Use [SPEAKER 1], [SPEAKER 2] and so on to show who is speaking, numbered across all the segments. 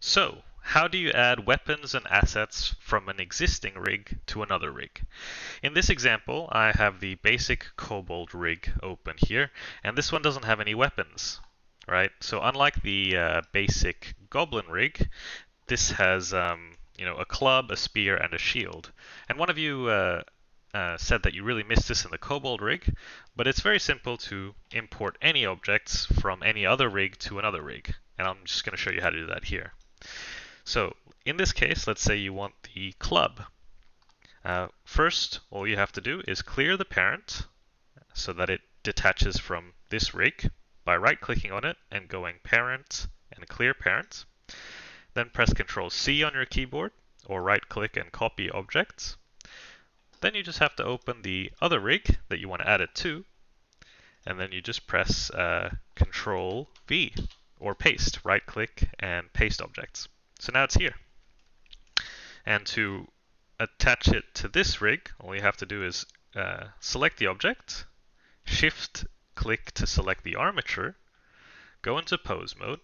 [SPEAKER 1] So, how do you add weapons and assets from an existing rig to another rig? In this example, I have the basic Kobold rig open here, and this one doesn't have any weapons, right? So unlike the basic Goblin rig, this has a club, a spear, and a shield. And one of you said that you really missed this in the Kobold rig, but it's very simple to import any objects from any other rig to another rig. And I'm just going to show you how to do that here. So in this case, let's say you want the club. First, all you have to do is clear the parent so that it detaches from this rig by right-clicking on it and going Parent and Clear Parent. Then press Ctrl C on your keyboard or right-click and copy objects. Then you just have to open the other rig that you want to add it to, and then you just press Ctrl V or paste, right-click and paste objects. So now it's here. And to attach it to this rig, all you have to do is select the object, shift-click to select the armature, go into pose mode,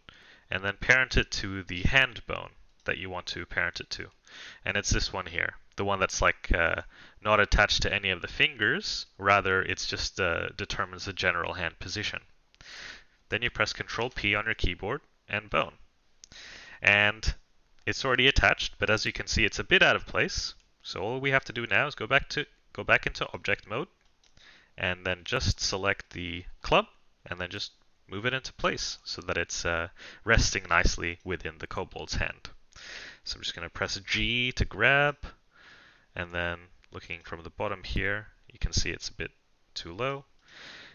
[SPEAKER 1] and then parent it to the hand bone that you want to parent it to. And it's this one here, the one that's like not attached to any of the fingers, rather it's just determines the general hand position. Then you press Ctrl P on your keyboard and bone. And it's already attached, but as you can see, it's a bit out of place. So all we have to do now is go back into object mode, and then just select the club, and then just move it into place so that it's resting nicely within the Kobold's hand. So I'm just going to press G to grab, and then looking from the bottom here, you can see it's a bit too low.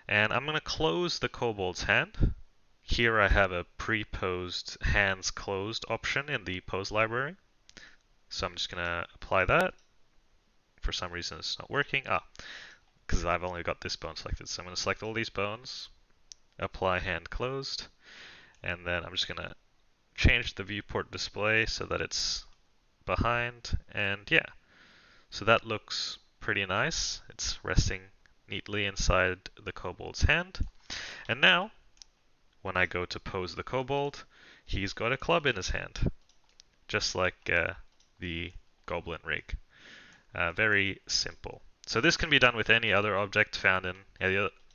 [SPEAKER 1] And I'm going to close the Kobold's hand. Here I have a pre-posed hands closed option in the pose library. So I'm just going to apply that. For some reason it's not working. Because I've only got this bone selected. So I'm going to select all these bones, apply hand closed, and then I'm just going to change the viewport display so that it's behind, and yeah. So that looks pretty nice. It's resting neatly inside the Kobold's hand. And now, when I go to pose the Kobold, he's got a club in his hand, just like the Goblin rig. Very simple. So this can be done with any other object found in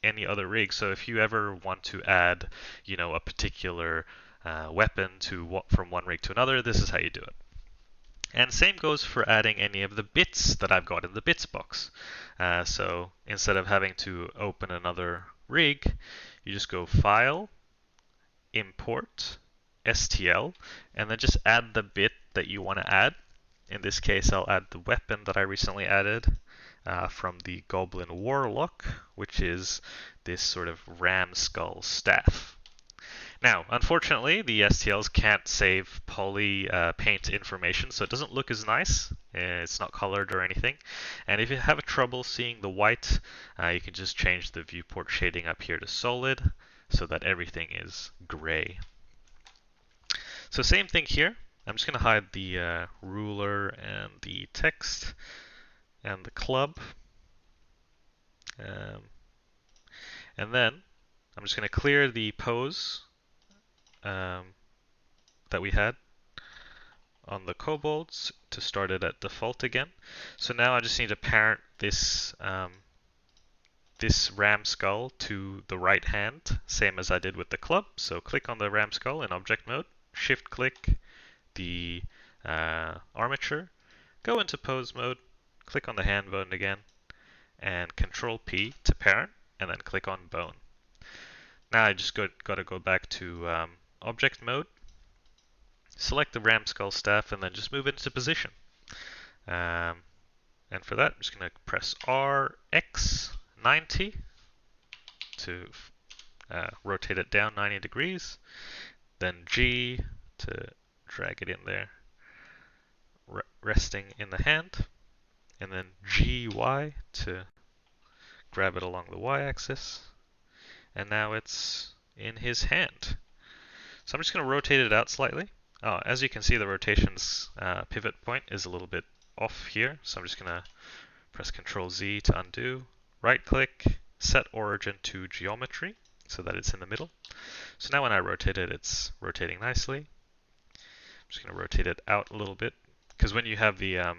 [SPEAKER 1] any other rig. So if you ever want to add, a particular weapon from one rig to another, this is how you do it. And same goes for adding any of the bits that I've got in the bits box. So instead of having to open another rig, you just go File, Import, STL, and then just add the bit that you want to add. In this case, I'll add the weapon that I recently added from the Goblin Warlock, which is this sort of ram skull staff. Now, unfortunately, the STLs can't save poly paint information, so it doesn't look as nice. It's not colored or anything. And if you have trouble seeing the white, you can just change the viewport shading up here to solid so that everything is gray. So same thing here. I'm just going to hide the ruler and the text and the club. And then I'm just going to clear the pose that we had on the kobolds to start it at default again. So now I just need to parent this this ram skull to the right hand, same as I did with the club. So click on the ram skull in object mode, shift click the armature, go into pose mode, click on the hand bone again, and Control P to parent, and then click on bone. Now I just got to go back to object mode, select the ram skull staff, and then just move it into position. And for that, I'm just going to press RX90 to rotate it down 90 degrees, then G to drag it in there, resting in the hand, and then GY to grab it along the y-axis, and now it's in his hand. So I'm just going to rotate it out slightly. As you can see, the rotation's pivot point is a little bit off here, so I'm just going to press Ctrl Z to undo, right click, set origin to geometry so that it's in the middle. So now when I rotate it, it's rotating nicely. I'm just going to rotate it out a little bit, because when you have the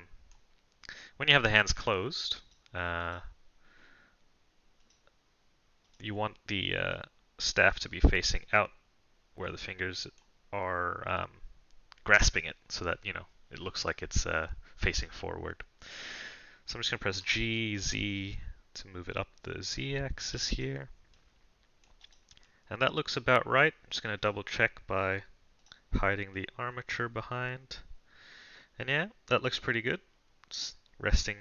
[SPEAKER 1] hands closed, you want the staff to be facing out where the fingers are grasping it, so that it looks like it's facing forward. So I'm just going to press G, Z to move it up the Z axis here. And that looks about right. I'm just going to double check by hiding the armature behind. And yeah, that looks pretty good. It's resting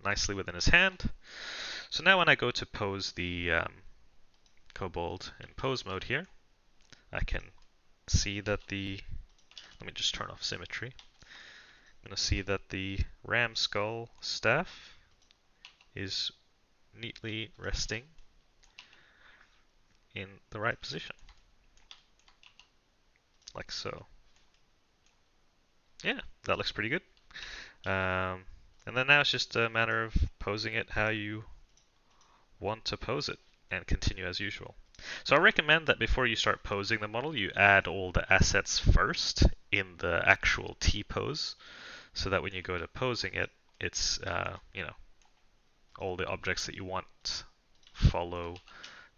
[SPEAKER 1] nicely within his hand. So now when I go to pose the kobold in pose mode here, I can see that let me just turn off symmetry. I'm going to see that the ram skull staff is neatly resting in the right position, like so. Yeah, that looks pretty good. And then now it's just a matter of posing it how you want to pose it and continue as usual. So I recommend that before you start posing the model, you add all the assets first in the actual T-pose, so that when you go to posing it, it's, all the objects that you want follow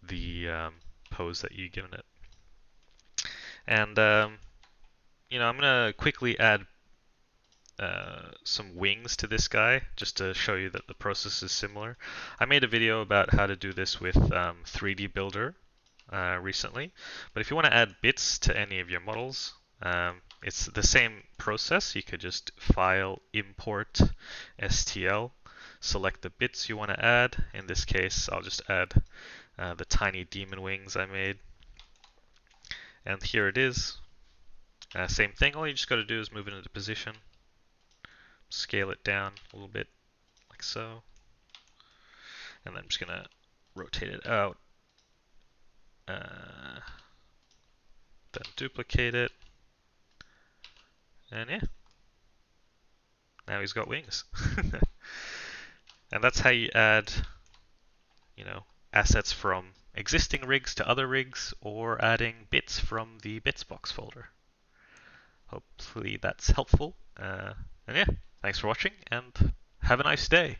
[SPEAKER 1] the pose that you've given it. And, I'm going to quickly add some wings to this guy, just to show you that the process is similar. I made a video about how to do this with 3D Builder recently, but if you want to add bits to any of your models, it's the same process. You could just file, import, STL, select the bits you want to add. In this case, I'll just add the tiny demon wings I made. And here it is. Same thing, all you just got to do is move it into position, scale it down a little bit, like so. And then I'm just going to rotate it out, then duplicate it, and yeah, now he's got wings. And that's how you add, assets from existing rigs to other rigs, or adding bits from the Bitsbox folder. Hopefully that's helpful. And yeah, thanks for watching, and have a nice day.